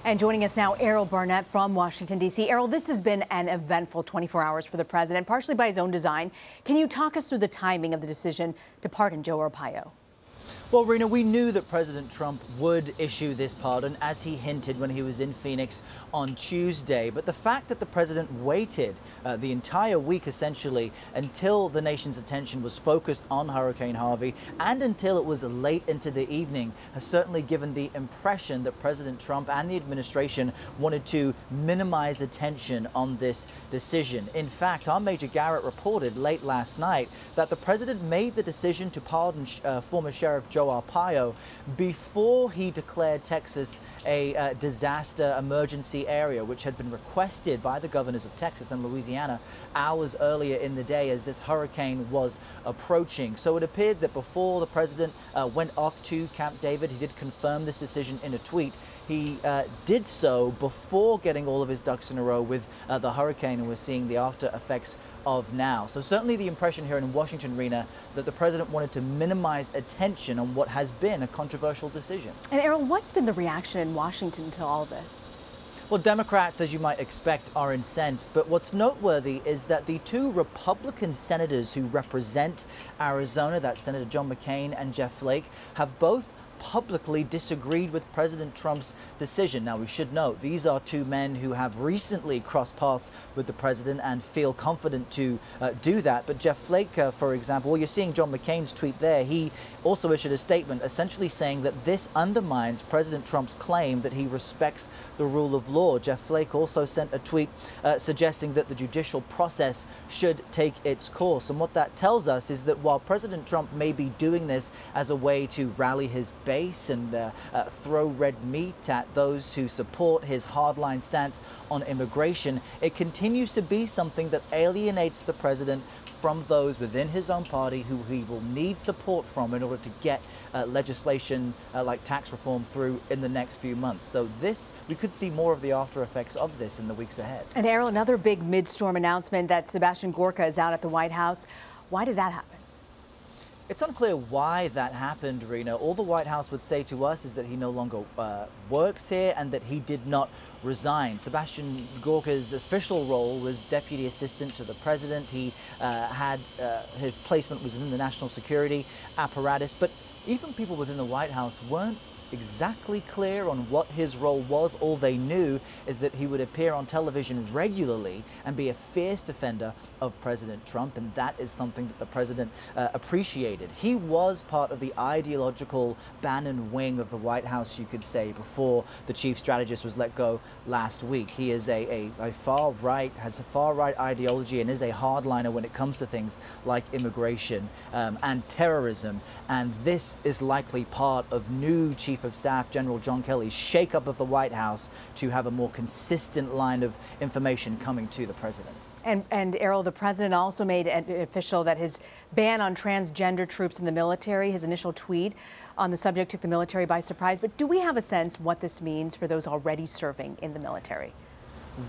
And joining us now, Erroll Barnett from Washington, D.C. Erroll, this has been an eventful 24 hours for the president, partially by his own design. Can you talk us through the timing of the decision to pardon Joe Arpaio? Well, Rena, we knew that President Trump would issue this pardon, as he hinted when he was in Phoenix on Tuesday. But the fact that the president waited the entire week, essentially, until the nation's attention was focused on Hurricane Harvey and until it was late into the evening has certainly given the impression that President Trump and the administration wanted to minimize attention on this decision. In fact, our Major Garrett reported late last night that the president made the decision to pardon former Sheriff Joe Arpaio before he declared Texas a disaster emergency area, which had been requested by the governors of Texas and Louisiana hours earlier in the day as this hurricane was approaching. So it appeared that before the president went off to Camp David, he did confirm this decision in a tweet. He did so before getting all of his ducks in a row with the hurricane, and we're seeing the after effects of now. So certainly the impression here in Washington, Rena, that the president wanted to minimize attention on what has been a controversial decision. And Erroll, what's been the reaction in Washington to all of this? Well, Democrats, as you might expect, are incensed. But what's noteworthy is that the two Republican senators who represent Arizona, that's Senator John McCain and Jeff Flake, have both publicly disagreed with President Trump's decision. Now, we should note these are two men who have recently crossed paths with the president and feel confident to do that. But Jeff Flake, for example, well, you're seeing John McCain's tweet there. He also issued a statement essentially saying that this undermines President Trump's claim that he respects the rule of law. Jeff Flake also sent a tweet suggesting that the judicial process should take its course. And what that tells us is that while President Trump may be doing this as a way to rally his base and throw red meat at those who support his hardline stance on immigration, it continues to be something that alienates the president from those within his own party who he will need support from in order to get legislation like tax reform through in the next few months. So we could see more of the after effects of this in the weeks ahead. And Erroll, another big mid-storm announcement that Sebastian Gorka is out at the White House. Why did that happen? It's unclear why that happened, Rena. All the White House would say to us is that he no longer works here and that he did not resign. Sebastian Gorka's official role was deputy assistant to the president. He his placement was within the national security apparatus, but even people within the White House weren't exactly clear on what his role was. All they knew is that he would appear on television regularly and be a fierce defender of President Trump, and that is something that the president appreciated. He was part of the ideological Bannon wing of the White House, you could say, before the chief strategist was let go last week. He is has a far-right ideology and is a hardliner when it comes to things like immigration and terrorism, and this is likely part of new Chief of Staff General John Kelly's shakeup of the White House to have a more consistent line of information coming to the president. And Erroll, the president also made it official that his ban on transgender troops in the military, his initial tweet on the subject took the military by surprise. But do we have a sense what this means for those already serving in the military?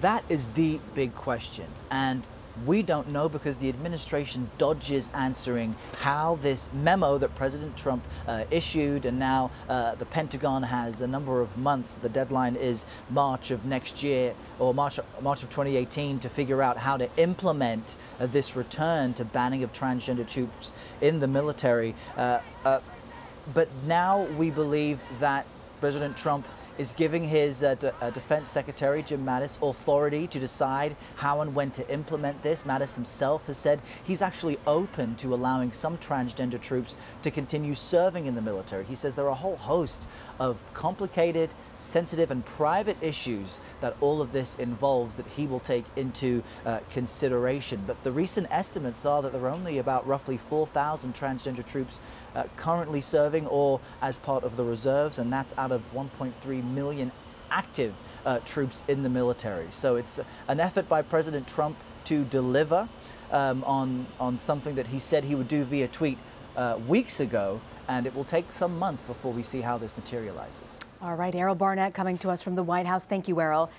That is the big question. And we don't know because the administration dodges answering how this memo that President Trump issued, and now the Pentagon has a number of months. The deadline is March of next year, or March of 2018, to figure out how to implement this return to banning of transgender troops in the military. But now we believe that President Trump is giving his Defense Secretary, Jim Mattis, authority to decide how and when to implement this. Mattis himself has said he's actually open to allowing some transgender troops to continue serving in the military. He says there are a whole host of complicated, sensitive and private issues that all of this involves that he will take into consideration. But the recent estimates are that there are only about roughly 4,000 transgender troops currently serving or as part of the reserves, and that's out of 1.3 million active troops in the military. So it's an effort by President Trump to deliver on something that he said he would do via tweet weeks ago, and it will take some months before we see how this materializes. All right, Erroll Barnett coming to us from the White House. Thank you, Erroll.